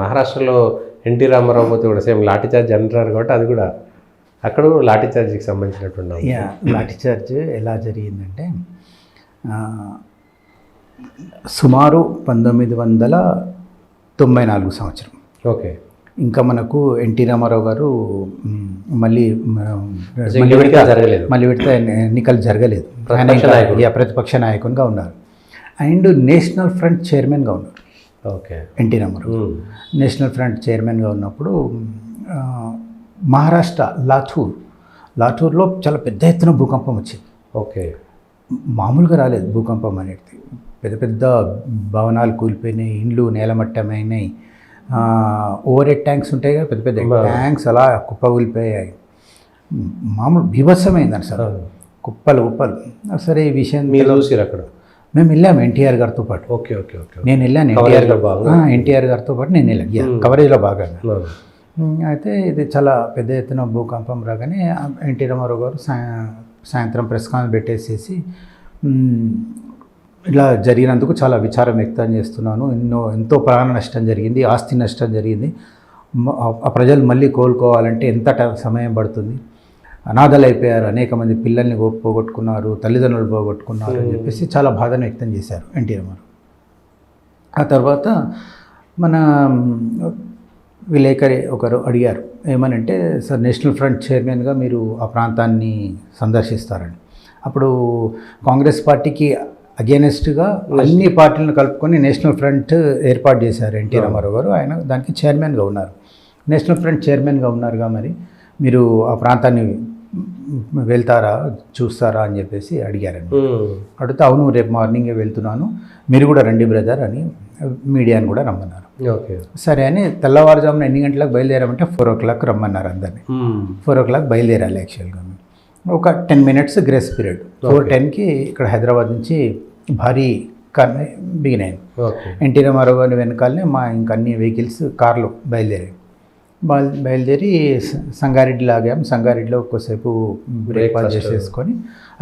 మహారాష్ట్రలో ఎన్టీ రామారావు పోతే కూడా సేమ్ లాఠీ చార్జ్ అంటారు కాబట్టి అది కూడా అక్కడ లాఠీ చార్జ్కి సంబంధించినటువంటి లాఠీ చార్జ్ ఎలా జరిగిందంటే సుమారు 1994 సంవత్సరం. ఓకే. ఇంకా మనకు ఎన్టీ రామారావు గారు మళ్ళీ విడత ఎన్నికలు జరగలేదు. ప్రతిపక్ష నాయకునిగా ఉన్నారు అండ్ నేషనల్ ఫ్రంట్ చైర్మన్గా ఉన్నారు. Okay. NT Rama Rao national front చైర్మన్గా ఉన్నప్పుడు మహారాష్ట్ర లాథూర్లో చాలా పెద్ద ఎత్తున భూకంపం వచ్చింది. ఓకే. మామూలుగా రాలేదు భూకంపం అనేది. పెద్ద పెద్ద భవనాలు కూలిపోయినాయి, ఇండ్లు నేలమట్టమైనాయి, ఓవర్ హెడ్ ట్యాంక్స్ ఉంటాయి కదా, పెద్ద పెద్ద ట్యాంక్స్ అలా కుప్పకూలిపోయాయి. మామూలు బీభత్సమైందని సార్, కుప్పలు. సరే ఈ విషయం మీరు చూసిరు అక్కడ? మేము వెళ్ళాము ఎన్టీఆర్ గారితో పాటు. Okay okay okay. నేను వెళ్ళాను ఎన్టీఆర్ గారితో పాటు నేను వెళ్ళాను కవరేజ్లో భాగంగా. అయితే ఇది చాలా పెద్ద ఎత్తున భూకంపం రాగానే ఎన్టీ రామారావు గారు సాయంత్రం ప్రెస్ కాన్ఫరెన్స్ పెట్టేసేసి ఇలా జరిగినందుకు చాలా విచారం వ్యక్తం చేస్తున్నాను, ఎంతో ప్రాణ నష్టం జరిగింది, ఆస్తి నష్టం జరిగింది, ఆ ప్రజలు మళ్ళీ కోలుకోవాలంటే ఎంత సమయం పడుతుంది, అనాథలు అయిపోయారు, అనేక మంది పిల్లల్ని పోగొట్టుకున్నారు, తల్లిదండ్రులు పోగొట్టుకున్నారు అని చెప్పేసి చాలా బాధను వ్యక్తం చేశారు ఎన్టీ రామారావు. ఆ తర్వాత మన విలేకరి ఒకరు అడిగారు ఏమనంటే, సార్ నేషనల్ ఫ్రంట్ చైర్మన్గా మీరు ఆ ప్రాంతాన్ని సందర్శిస్తారని. అప్పుడు కాంగ్రెస్ పార్టీకి అగేనెస్ట్గా అన్ని పార్టీలను కలుపుకొని నేషనల్ ఫ్రంట్ ఏర్పాటు చేశారు ఎన్టీ రామారావు గారు. ఆయన దానికి చైర్మన్గా ఉన్నారు. నేషనల్ ఫ్రంట్ చైర్మన్గా ఉన్నారుగా, మరి మీరు ఆ ప్రాంతాన్ని వెళ్తారా, చూస్తారా అని చెప్పేసి అడిగారండి. అడిగితే అవును రేపు మార్నింగే వెళ్తున్నాను, మీరు కూడా రండి బ్రదర్ అని మీడియాని కూడా రమ్మన్నారు. ఓకే. సరే అని తెల్లవారుజామున ఎన్ని గంటలకు బయలుదేరామంటే 4 o'clock రమ్మన్నారు అందరినీ. 4 o'clock బయలుదేరాలి యాక్చువల్గా. ఒక 10 minutes గ్రేస్ పీరియడ్. 4:10కి ఇక్కడ హైదరాబాద్ నుంచి భారీ కార్ బిగినాయి. ఎన్టీ రామారావు గారి వెనకాలనే మా ఇంకా అన్ని వెహికల్స్ కార్లు బయలుదేరి సంగారెడ్డిలో ఆగాము. సంగారెడ్డిలో ఒక్కోసేపు బ్రేక్ఫాస్ట్ చేసేసుకొని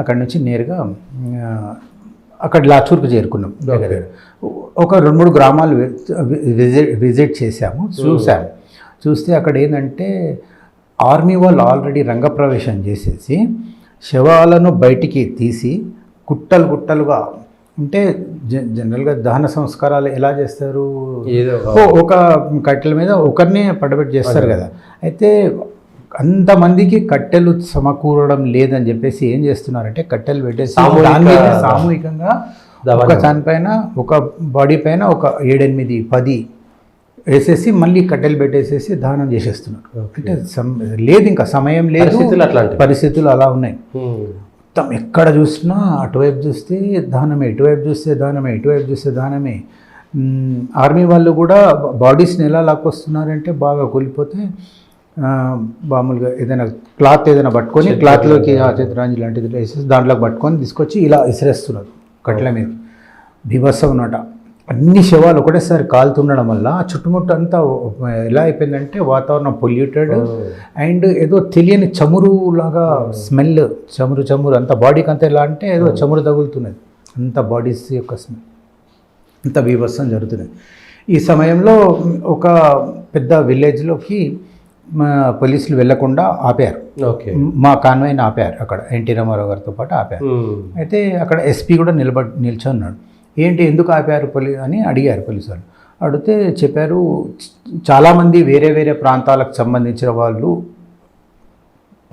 అక్కడ నుంచి నేరుగా అక్కడ లాచూర్కు చేరుకున్నాం. ఒక 2-3 గ్రామాలు విజిట్ చేసాము, చూస్తే అక్కడ ఏంటంటే ఆర్మీ వాళ్ళు ఆల్రెడీ రంగప్రవేశం చేసేసి శవాలను బయటికి తీసి గుట్టలుగా, అంటే జనరల్గా దహన సంస్కారాలు ఎలా చేస్తారు, ఒక కట్టెల మీద ఒకరినే పడబెట్టి చేస్తారు కదా. అయితే అంతమందికి కట్టెలు సమకూరడం లేదని చెప్పేసి ఏం చేస్తున్నారంటే కట్టెలు పెట్టేసి సామూహికంగా ఒక చనిపైన ఒక బాడీ పైన ఒక 7-8-10 వేసేసి మళ్ళీ కట్టెలు పెట్టేసేసి దహనం చేసేస్తున్నారు. అంటే లేదు, ఇంకా సమయం లేదు, పరిస్థితులు అలా ఉన్నాయి. మొత్తం ఎక్కడ చూసినా అటువైపు చూస్తే దహనమే, ఇటువైపు చూస్తే దహనమే, ఇటువైపు చూస్తే దహనమే. ఆర్మీ వాళ్ళు కూడా బాడీస్ని ఎలా లాక్కొస్తున్నారంటే బాగా కూలిపోతే మామూలుగా ఏదైనా క్లాత్ పట్టుకొని క్లాత్లోకి చిత్రాంజలి లాంటిది వేసేసి దాంట్లోకి పట్టుకొని తీసుకొచ్చి ఇలా విసిరేస్తున్నారు కట్టెల మీద. బీభత్సం అన్నమాట. అన్ని శవాలు ఒకటేసారి కాలుతుండడం వల్ల చుట్టుముట్టు అంతా ఎలా అయిపోయిందంటే వాతావరణం పొల్యూటెడ్ అండ్ ఏదో తెలియని చమురు లాగా స్మెల్, చమురు అంత బాడీకి అంతా ఎలా అంటే ఏదో చమురు తగులుతున్నది, అంత బాడీస్ యొక్క స్మెల్, అంత బీభత్సం జరుగుతున్నది. ఈ సమయంలో ఒక పెద్ద విలేజ్లోకి పోలీసులు వెళ్లకుండా ఆపారు. మా కాన్వాయ్ని ఆపారు, అక్కడ ఎన్టీ రామారావు గారితో పాటు ఆపారు. అయితే అక్కడ ఎస్పీ కూడా నిల్చున్నాడు. ఏంటి ఎందుకు ఆపారు అని అడిగారు పోలీసు వాళ్ళు. అడిగితే చెప్పారు, చాలామంది వేరే ప్రాంతాలకు సంబంధించిన వాళ్ళు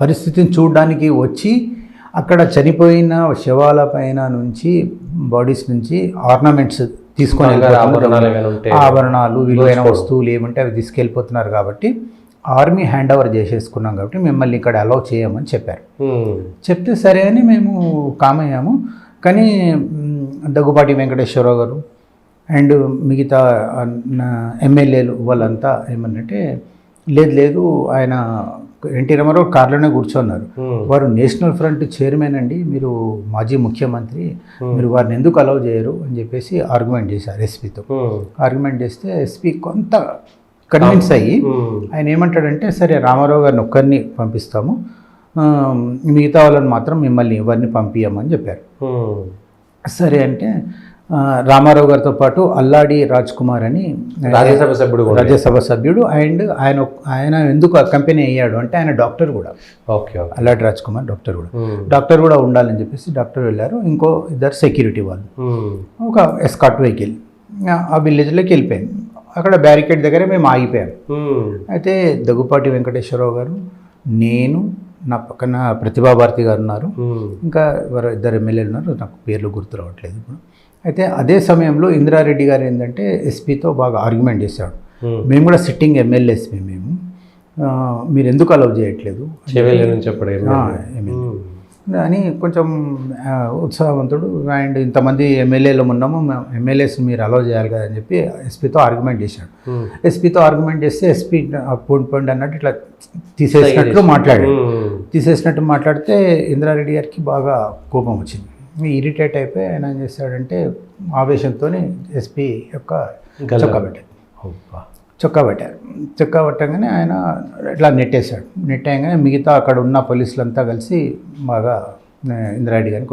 పరిస్థితిని చూడడానికి వచ్చి అక్కడ చనిపోయిన శవాల పైన నుంచి బాడీస్ నుంచి ఆర్నమెంట్స్ తీసుకొని ఆభరణాలు విలువైన వస్తువులు ఏమంటే అవి తీసుకెళ్ళిపోతున్నారు కాబట్టి ఆర్మీ హ్యాండ్ ఓవర్ చేసేసుకున్నాం కాబట్టి మిమ్మల్ని ఇక్కడ అలౌ చేయమని చెప్పారు. చెప్తే సరే అని మేము కామయ్యాము. కానీ దగ్గుపాటి వెంకటేశ్వరరావు గారు అండ్ మిగతా ఎమ్మెల్యేలు వాళ్ళంతా ఏమన్నంటే లేదు ఆయన ఎన్టీ రామారావు కార్లోనే కూర్చున్నారు, వారు నేషనల్ ఫ్రంట్ చైర్మన్ అండి, మీరు మాజీ ముఖ్యమంత్రి, మీరు వారిని ఎందుకు అలౌ చేయరు అని చెప్పేసి ఆర్గ్యుమెంట్ చేశారు ఎస్పీతో. ఆర్గ్యుమెంట్ చేస్తే ఎస్పీ కొంత కన్విన్స్ అయ్యి ఆయన ఏమంటాడంటే, సరే రామారావు గారిని ఒక్కరిని పంపిస్తాము, మిగతా వాళ్ళని మాత్రం మిమ్మల్ని ఎవరిని పంపించమని చెప్పారు. సరే అంటే రామారావు గారితో పాటు అల్లాడి రాజ్ కుమార్ అని రాజ్యసభ సభ్యుడు కూడా. రాజ్యసభ సభ్యుడు. అండ్ ఆయన ఎందుకు ఆ కంపెనీ అయ్యాడు అంటే ఆయన డాక్టర్ కూడా, ఓకే ఓకే. అల్లాడి రాజ్ కుమార్ డాక్టర్ కూడా. డాక్టర్ కూడా ఉండాలని చెప్పేసి డాక్టర్ వెళ్ళారు. ఇంకో ఇద్దరు సెక్యూరిటీ వాళ్ళు, ఒక ఎస్కాట్ వెహికల్ ఆ విలేజ్లోకి వెళ్ళిపోయింది. అక్కడ బ్యారికేడ్ దగ్గర మేము ఆగిపోయాం. అయితే దగ్గుపాటి వెంకటేశ్వరరావు గారు, నేను, నా పక్కన ప్రతిభా భారతి గారు ఉన్నారు, ఇంకా ఇద్దరు ఎమ్మెల్యేలు ఉన్నారు, నాకు పేర్లు గుర్తు రావట్లేదు ఇప్పుడు. అయితే అదే సమయంలో ఇందిరారెడ్డి గారు ఏంటంటే ఎస్పీతో బాగా ఆర్గ్యుమెంట్ చేశాడు. మేము కూడా సిట్టింగ్ ఎమ్మెల్యేస్మే, మేము మీరు ఎందుకు అలౌ చేయట్లేదు అని కొంచెం ఉత్సాహవంతుడు. అండ్ ఇంతమంది ఎమ్మెల్యేలు ఉన్నాము, ఎమ్మెల్యేస్ మీరు అలౌ చేయాలి కదా అని చెప్పి ఎస్పీతో ఆర్గ్యుమెంట్ చేశాడు. ఎస్పీతో ఆర్గ్యుమెంట్ చేస్తే ఎస్పీ పోండి అన్నట్టు ఇట్లా తీసేసినట్టు మాట్లాడితే ఇందిరారెడ్డి గారికి బాగా కోపం వచ్చింది. ఇరిటేట్ అయిపోయి ఆయన ఏం చేశాడంటే ఆవేశంతో ఎస్పీ యొక్క చొక్కా పెట్టగానే ఆయన ఇట్లా నెట్టేశాడు. నెట్టేయగానే మిగతా అక్కడ ఉన్న పోలీసులంతా కలిసి బాగా ఇందిరారెడ్డి గారిని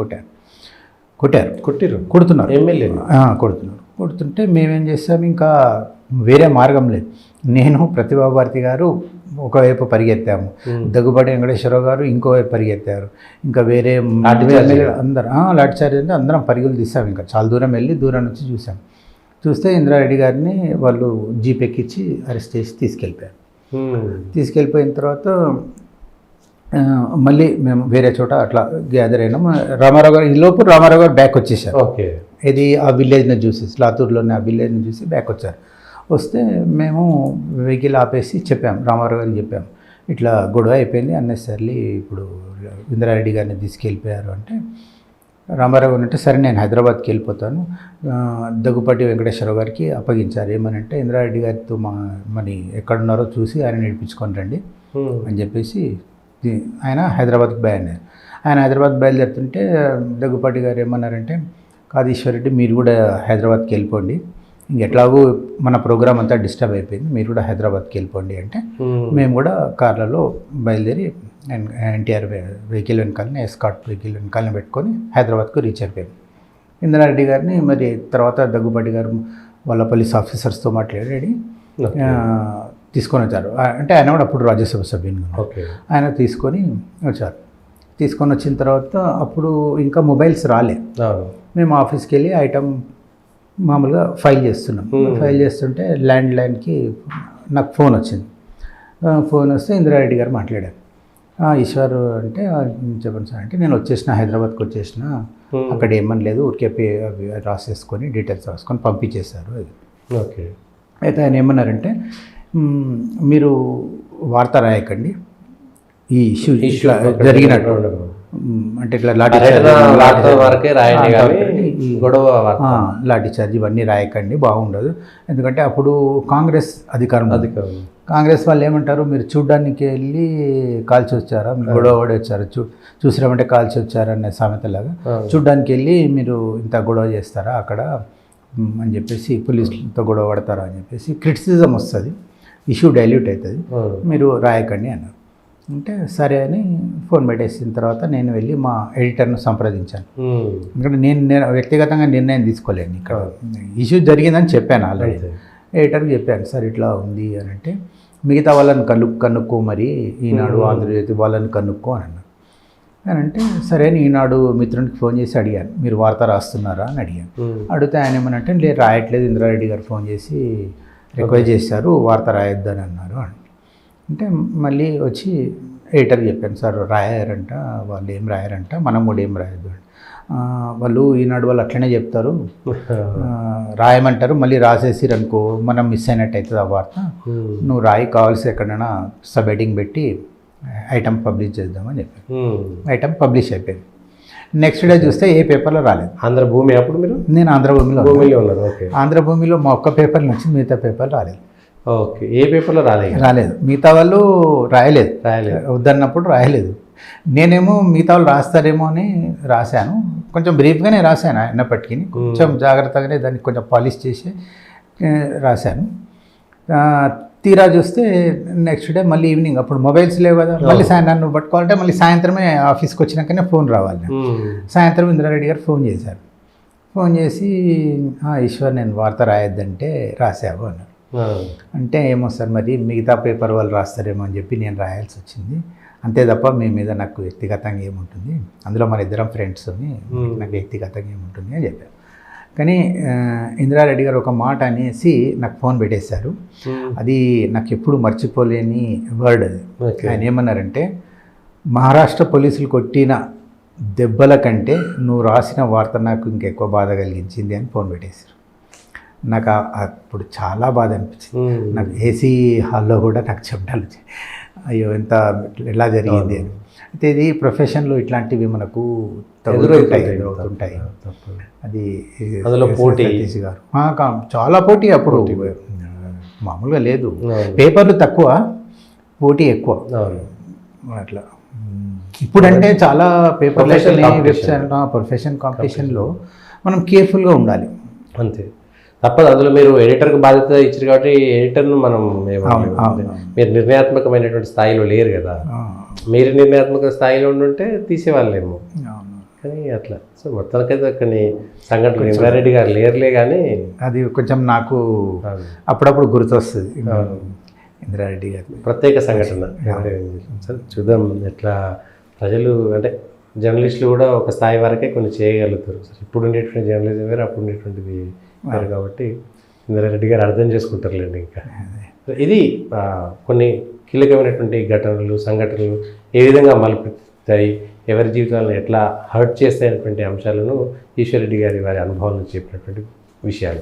కొడుతున్నారు ఎమ్మెల్యే కొడుతుంటే మేమేం చేసాము, ఇంకా వేరే మార్గం లేదు. నేను ప్రతిభా భారతి గారు ఒకవైపు పరిగెత్తాము, దగ్గుబాటి వెంకటేశ్వరరావు గారు ఇంకోవైపు పరిగెత్తారు, ఇంకా వేరే అందరం లాఠీ చార్జ్ అంటే అందరం పరుగులు తీసాము. ఇంకా చాలా దూరం వెళ్ళి దూరం నుంచి చూస్తే ఇందిరారెడ్డి గారిని వాళ్ళు జీప్ ఎక్కించి అరెస్ట్ చేసి తీసుకెళ్ళిపోయిన తర్వాత మళ్ళీ మేము వేరే చోట అట్లా గ్యాదర్ అయినాము. రామారావు గారు ఈలోపు రామారావు గారు బ్యాక్ వచ్చేసారు. ఓకే. ఇది ఆ విలేజ్ని చూసి, లాతూర్లోని ఆ విలేజ్ని చూసి బ్యాక్ వచ్చారు. వస్తే మేము వెహికల్ ఆపేసి చెప్పాము, రామారావు గారికి చెప్పాము, ఇట్లా గొడవ అయిపోయింది అన్నెసర్లీ, ఇప్పుడు ఇందిరారెడ్డి గారిని తీసుకెళ్ళిపోయారు అంటే రామారావు గారు అంటే సరే నేను హైదరాబాద్కి వెళ్ళిపోతాను, దగ్గుపాటి వెంకటేశ్వరరావు గారికి అప్పగించారు. ఏమనంటే ఇందిరారెడ్డి గారితో మరి ఎక్కడున్నారో చూసి ఆయన నడిపించుకొని రండి అని చెప్పేసి ఆయన హైదరాబాద్కి బయలుదేరారు. ఆయన హైదరాబాద్ బయలుదేరుతుంటే దగ్గుపాటి గారు ఏమన్నారంటే, కాదీశ్వరరెడ్డి మీరు కూడా హైదరాబాద్కి వెళ్ళిపోండి, ఇంకెట్లాగూ మన ప్రోగ్రామ్ అంతా డిస్టర్బ్ అయిపోయింది, మీరు కూడా హైదరాబాద్కి వెళ్ళిపోండి అంటే మేము కూడా కార్లలో బయలుదేరి ఎన్టీఆర్ వెహికల్ వెనకాలని, ఎస్కాట్ వెహికల్ వెనకాలని పెట్టుకొని హైదరాబాద్కు రీచ్ అయిపోయాం. ఇందిరారెడ్డి గారిని మరి తర్వాత దగ్గుబాటి గారు వాళ్ళ పోలీస్ ఆఫీసర్స్తో మాట్లాడి తీసుకొని వచ్చారు. అంటే ఆయన కూడా అప్పుడు రాజ్యసభ సభ్యుని, ఆయన తీసుకొని వచ్చిన తర్వాత అప్పుడు ఇంకా మొబైల్స్ రాలే. మేము ఆఫీస్కి వెళ్ళి ఐటమ్ మామూలుగా ఫైల్ చేస్తుంటే ల్యాండ్ లైన్కి నాకు ఫోన్ వచ్చింది. ఫోన్ వస్తే ఇందిరారెడ్డి గారు మాట్లాడారు. ఈశ్వర్ అంటే చెప్పండి సార్ అంటే, నేను హైదరాబాద్కి వచ్చేసిన, అక్కడ ఏమని లేదు, ఊరికే అవి రాసేసుకొని డీటెయిల్స్ రాసుకొని పంపించేశారు అది. ఓకే. అయితే ఆయన ఏమన్నారంటే, మీరు వార్త రాయకండి, ఈ ఇష్యూ ఇట్లా జరిగినట్టు అంటే ఇట్లా లాఠీ చార్జ్ ఇవన్నీ రాయకండి, బాగుండదు. ఎందుకంటే అప్పుడు కాంగ్రెస్ అధికారం, కాంగ్రెస్ వాళ్ళు ఏమంటారు, మీరు చూడ్డానికి వెళ్ళి కాల్చి వచ్చారా, మీరు గొడవ పడి వచ్చారా, చూసినామంటే కాల్చి వచ్చారా అనే సామెతలాగా చూడ్డానికి వెళ్ళి మీరు ఇంత గొడవ చేస్తారా అక్కడ అని చెప్పేసి, పోలీసులతో గొడవ పడతారా అని చెప్పేసి క్రిటిసిజం వస్తుంది, ఇష్యూ డైల్యూట్ అవుతుంది, మీరు రాయకండి అన్నారు. అంటే సరే అని ఫోన్ పెట్టేసిన తర్వాత నేను వెళ్ళి మా ఎడిటర్ను సంప్రదించాను. ఎందుకంటే నేను వ్యక్తిగతంగా నిర్ణయం తీసుకోలేను, ఇక్కడ ఇష్యూ జరిగిందని చెప్పాను ఆల్రెడీ. ఎడిటర్కి చెప్పాను, సార్ ఇట్లా ఉంది అని అంటే, మిగతా వాళ్ళని కనుక్కో, మరి ఈనాడు ఆంధ్రజ్యోతి వాళ్ళని కనుక్కో అని అన్నారు. అని అంటే సరే అని ఈనాడు మిత్రునికి ఫోన్ చేసి అడిగాను, మీరు వార్త రాస్తున్నారా అని అడిగాను. అడిగితే ఆయన ఏమనంటే, లేదు రాయట్లేదు, ఇందిరారెడ్డి గారు ఫోన్ చేసి రిక్వెస్ట్ చేశారు వార్త రాయొద్దని అన్నారు అని. అంటే మళ్ళీ వచ్చి ఎడిటర్కి చెప్పాను, సార్ రాయారంట, వాళ్ళు ఏం రాయారంట, మనం కూడా ఏం రాయొద్దు అని. వాళ్ళు ఈనాడు వాళ్ళు అట్లనే చెప్తారు, రాయమంటారు, మళ్ళీ రాసేసిరు అనుకో మనం మిస్ అయినట్టు అవుతుంది ఆ వార్త, నువ్వు రాయి, కావాల్సి ఎక్కడైనా సబ్ హెడ్డింగ్ పెట్టి ఐటమ్ పబ్లిష్ చేద్దామని చెప్పాను. ఐటమ్ పబ్లిష్ అయిపోయింది. నెక్స్ట్ డే చూస్తే ఏ పేపర్లో రాలేదు. ఆంధ్రభూమి అప్పుడు మీరు? నేను ఆంధ్రభూమిలో ఉన్నారు. ఆంధ్రభూమిలో మా ఒక్క పేపర్ నుంచి మిగతా పేపర్ రాలేదు. ఓకే. ఏ పేపర్లో రాలేదు, మిగతా వాళ్ళు రాయలేదు, వద్దన్నప్పుడు రాయలేదు. నేనేమో మిగతా వాళ్ళు రాస్తారేమో అని రాశాను, కొంచెం బ్రీఫ్గానే రాశాను అయినప్పటికీ, కొంచెం జాగ్రత్తగానే దాన్ని కొంచెం పాలిష్ చేసి రాశాను. తీరా చూస్తే నెక్స్ట్ డే మళ్ళీ ఈవినింగ్, అప్పుడు మొబైల్స్ లేవు కదా, మళ్ళీ నన్ను పట్టుకోవాలంటే మళ్ళీ సాయంత్రమే ఆఫీస్కి వచ్చినాకనే ఫోన్ రావాలి. సాయంత్రం ఇందిరారెడ్డి గారు ఫోన్ చేశారు. ఫోన్ చేసి ఈశ్వర్ నేను వార్త రాయొద్దంటే రాసావు అన్నారు. అంటే ఏమో సార్ మరి మిగతా పేపర్ వాళ్ళు రాస్తారేమో అని చెప్పి నేను రాయాల్సి వచ్చింది, అంతే తప్ప మీ మీద నాకు వ్యక్తిగతంగా ఏముంటుంది, అందులో మన ఇద్దరం ఫ్రెండ్స్ నాకు వ్యక్తిగతంగా ఏముంటుంది అని చెప్పారు. కానీ ఇందిరారెడ్డి గారు ఒక మాట అనేసి నాకు ఫోన్ పెట్టేశారు. అది నాకు ఎప్పుడు మర్చిపోలేని వర్డ్ అది. ఆయన ఏమన్నారంటే, మహారాష్ట్ర పోలీసులు కొట్టిన దెబ్బల కంటే నువ్వు రాసిన వార్త నాకు ఇంకెక్కువ బాధ కలిగించింది అని ఫోన్ పెట్టేశారు. నాకు అప్పుడు చాలా బాధ అనిపించింది. నాకు ఏసీ హాల్లో కూడా నాకు చెమటలు వచ్చాయి, అయ్యో ఎంత ఎలా జరిగింది అని. అయితే ఇది ప్రొఫెషన్లో ఇట్లాంటివి మనకు ఎదురవుతుంటాయి. అది అందులో పోటీ గారు చాలా పోటీ అప్పుడు మామూలుగా లేదు, పేపర్లు తక్కువ పోటీ ఎక్కువ అట్లా. ఇప్పుడంటే చాలా పేపర్లు వెబ్సైట్ ప్రొఫెషన్ కాంపిటీషన్లో మనం కేర్ఫుల్గా ఉండాలి అంతే, తప్పదు. అందులో మీరు ఎడిటర్కి బాధ్యత ఇచ్చారు కాబట్టి ఎడిటర్ను మనం మీరు నిర్ణయాత్మకమైనటువంటి స్థాయిలో లేరు కదా, మీరు నిర్ణయాత్మక స్థాయిలో ఉండుంటే తీసేవాళ్ళేమో. కానీ అట్లా సో మొత్తానికైతే కొన్ని సంఘటనలు ఇంద్రారెడ్డి గారు లేరులే, కానీ అది కొంచెం నాకు అప్పుడప్పుడు గుర్తొస్తుంది ఇంద్రారెడ్డి గారు ప్రత్యేక సంఘటన. చూద్దాం ఎట్లా ప్రజలు అంటే జర్నలిస్టులు కూడా ఒక స్థాయి వరకే కొన్ని చేయగలుగుతారు. ఇప్పుడు ఉండేటువంటి జర్నలిజం వేరు, అప్పుడు ఉండేటువంటిది వేరు. కాబట్టి ఇంద్రారెడ్డి గారు అర్థం చేసుకుంటారులేండి. ఇంకా ఇది కొన్ని కీలకమైనటువంటి ఘటనలు సంఘటనలు ఏ విధంగా మలుపుతాయి, ఎవరి జీవితాలను ఎట్లా హర్ట్ చేస్తాయనేటువంటి అంశాలను ఈశ్వర్ రెడ్డి గారి వారి అనుభవాలను చెప్పినటువంటి విషయాలు.